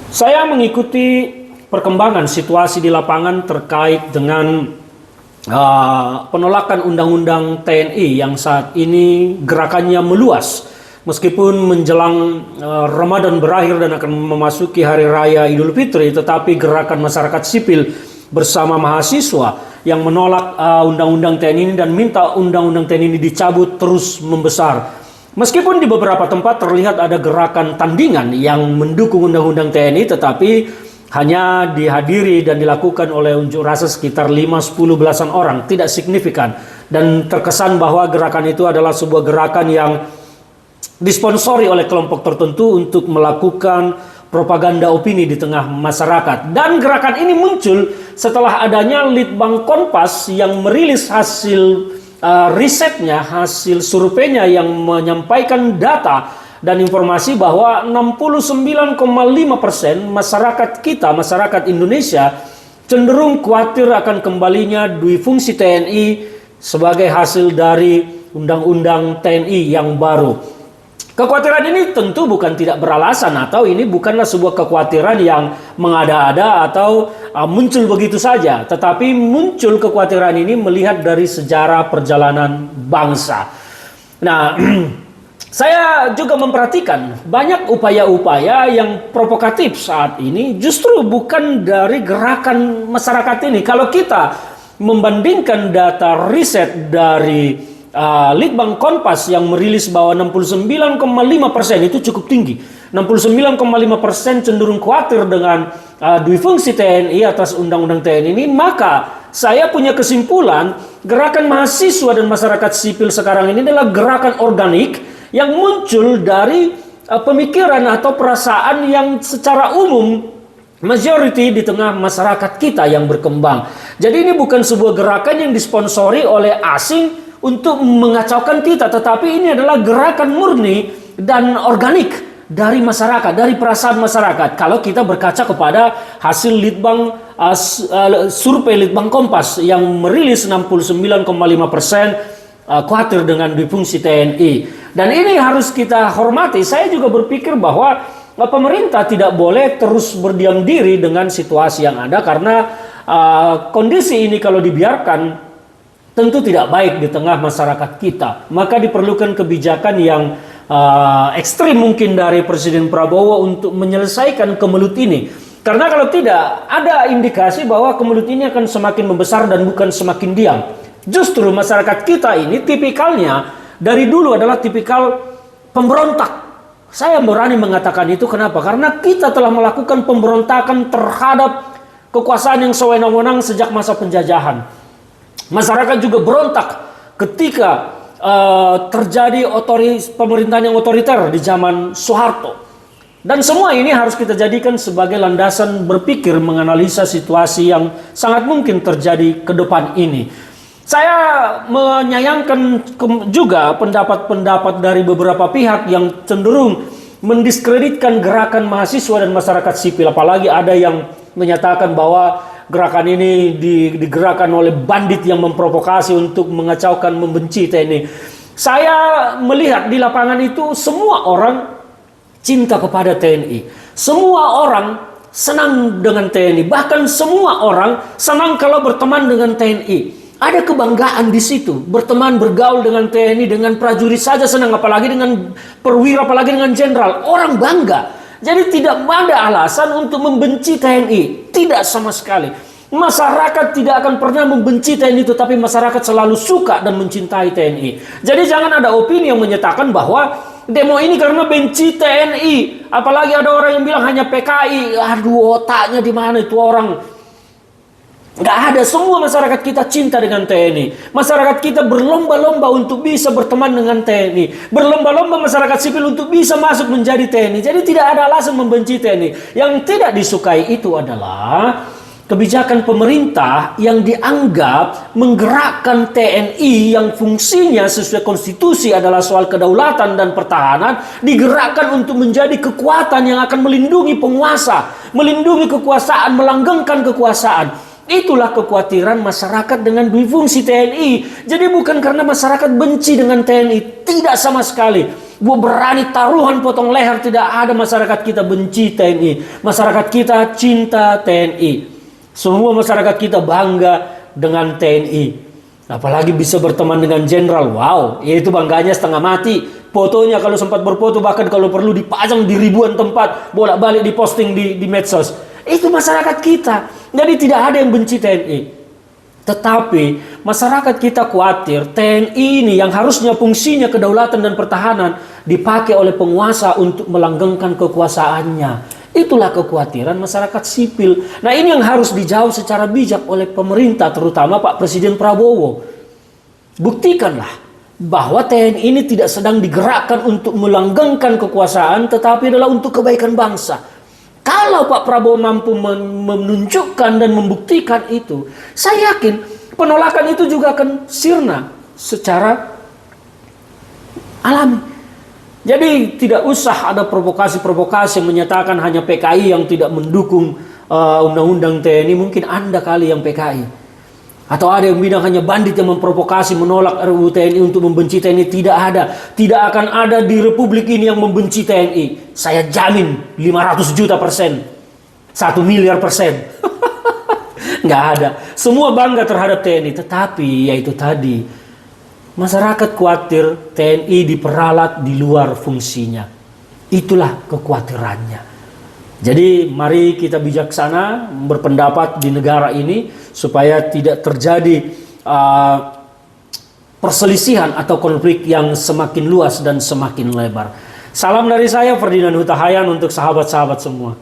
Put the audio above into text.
Saya mengikuti perkembangan situasi di lapangan terkait dengan penolakan undang-undang TNI yang saat ini gerakannya meluas. Meskipun menjelang Ramadan berakhir dan akan memasuki Hari Raya Idul Fitri, tetapi gerakan masyarakat sipil bersama mahasiswa yang menolak undang-undang TNI ini dan minta undang-undang TNI ini dicabut terus membesar. Meskipun di beberapa tempat terlihat ada gerakan tandingan yang mendukung undang-undang TNI, tetapi hanya dihadiri dan dilakukan oleh unjuk rasa sekitar 5-10 belasan orang, tidak signifikan. Dan terkesan bahwa gerakan itu adalah sebuah gerakan yang disponsori oleh kelompok tertentu untuk melakukan propaganda opini di tengah masyarakat. Dan gerakan ini muncul setelah adanya Litbang Kompas yang merilis hasil risetnya, hasil surveinya yang menyampaikan data dan informasi bahwa 69,5% masyarakat kita, masyarakat Indonesia cenderung khawatir akan kembalinya duifungsi TNI sebagai hasil dari undang-undang TNI yang baru. Kekhawatiran ini tentu bukan tidak beralasan, atau ini bukanlah sebuah kekhawatiran yang mengada-ada atau muncul begitu saja. Tetapi muncul kekhawatiran ini melihat dari sejarah perjalanan bangsa. Nah, saya juga memperhatikan banyak upaya-upaya yang provokatif saat ini justru bukan dari gerakan masyarakat ini. Kalau kita membandingkan data riset dari Litbang Kompas yang merilis bahwa 69,5% itu cukup tinggi. 69,5% cenderung khawatir dengan duifungsi TNI atas undang-undang TNI ini, maka saya punya kesimpulan gerakan mahasiswa dan masyarakat sipil sekarang ini adalah gerakan organik yang muncul dari pemikiran atau perasaan yang secara umum majority di tengah masyarakat kita yang berkembang. Jadi ini bukan sebuah gerakan yang disponsori oleh asing untuk mengacaukan kita, tetapi ini adalah gerakan murni dan organik dari masyarakat, dari perasaan masyarakat. Kalau kita berkaca kepada hasil Litbang survei Litbang Kompas yang merilis 69,5% khawatir dengan difungsi TNI. Dan ini harus kita hormati. Saya juga berpikir bahwa pemerintah tidak boleh terus berdiam diri dengan situasi yang ada, karena kondisi ini kalau dibiarkan tentu tidak baik di tengah masyarakat kita. Maka diperlukan kebijakan yang ekstrim mungkin dari Presiden Prabowo untuk menyelesaikan kemelut ini. Karena kalau tidak, ada indikasi bahwa kemelut ini akan semakin membesar dan bukan semakin diam. Justru masyarakat kita ini tipikalnya dari dulu adalah tipikal pemberontak. Saya berani mengatakan itu, kenapa? Karena kita telah melakukan pemberontakan terhadap kekuasaan yang sewenang-wenang sejak masa penjajahan. Masyarakat juga berontak ketika terjadi pemerintahan yang otoriter di zaman Soeharto. Dan semua ini harus kita jadikan sebagai landasan berpikir menganalisa situasi yang sangat mungkin terjadi ke depan ini. Saya menyayangkan juga pendapat-pendapat dari beberapa pihak yang cenderung mendiskreditkan gerakan mahasiswa dan masyarakat sipil. Apalagi ada yang menyatakan bahwa gerakan ini digerakkan oleh bandit yang memprovokasi untuk mengacaukan, membenci TNI. Saya melihat di lapangan itu semua orang cinta kepada TNI. Semua orang senang dengan TNI. Bahkan semua orang senang kalau berteman dengan TNI. Ada kebanggaan di situ. Berteman, bergaul dengan TNI, dengan prajurit saja senang. Apalagi dengan perwira, apalagi dengan jenderal. Orang bangga. Jadi tidak ada alasan untuk membenci TNI. Tidak sama sekali. Masyarakat tidak akan pernah membenci TNI, tetapi masyarakat selalu suka dan mencintai TNI. Jadi jangan ada opini yang menyatakan bahwa demo ini karena benci TNI. Apalagi ada orang yang bilang hanya PKI. Aduh, otaknya di mana itu orang? Nggak ada. Semua masyarakat kita cinta dengan TNI. Masyarakat kita berlomba-lomba untuk bisa berteman dengan TNI. Berlomba-lomba masyarakat sipil untuk bisa masuk menjadi TNI. Jadi tidak ada alasan membenci TNI. Yang tidak disukai itu adalah kebijakan pemerintah yang dianggap menggerakkan TNI yang fungsinya sesuai konstitusi adalah soal kedaulatan dan pertahanan, digerakkan untuk menjadi kekuatan yang akan melindungi penguasa, melindungi kekuasaan, melanggengkan kekuasaan. Itulah kekhawatiran masyarakat dengan duifungsi TNI. Jadi bukan karena masyarakat benci dengan TNI, tidak sama sekali. Gue berani taruhan potong leher, tidak ada masyarakat kita benci TNI. Masyarakat kita cinta TNI. Semua masyarakat kita bangga dengan TNI. Apalagi bisa berteman dengan jenderal. Wow, ya itu bangganya setengah mati. Fotonya kalau sempat berfoto, bahkan kalau perlu dipajang di ribuan tempat, bolak-balik diposting di medsos. Itu masyarakat kita. Jadi tidak ada yang benci TNI. Tetapi masyarakat kita khawatir TNI ini yang harusnya fungsinya kedaulatan dan pertahanan dipakai oleh penguasa untuk melanggengkan kekuasaannya. Itulah kekhawatiran masyarakat sipil. Nah, ini yang harus dijawab secara bijak oleh pemerintah, terutama Pak Presiden Prabowo. Buktikanlah bahwa TNI ini tidak sedang digerakkan untuk melanggengkan kekuasaan, tetapi adalah untuk kebaikan bangsa. Kalau Pak Prabowo mampu menunjukkan dan membuktikan itu, saya yakin penolakan itu juga akan sirna secara alami. Jadi tidak usah ada provokasi-provokasi yang menyatakan hanya PKI yang tidak mendukung undang-undang TNI. Mungkin Anda kali yang PKI. Atau ada yang bilang hanya bandit yang memprovokasi menolak RUU TNI untuk membenci TNI. Tidak ada. Tidak akan ada di Republik ini yang membenci TNI. Saya jamin 500 juta %. 1 miliar %. Nggak ada. Semua bangga terhadap TNI. Tetapi yaitu tadi, masyarakat khawatir TNI diperalat di luar fungsinya. Itulah kekhawatirannya. Jadi mari kita bijaksana berpendapat di negara ini supaya tidak terjadi perselisihan atau konflik yang semakin luas dan semakin lebar. Salam dari saya Ferdinand Huta Hayan untuk sahabat-sahabat semua.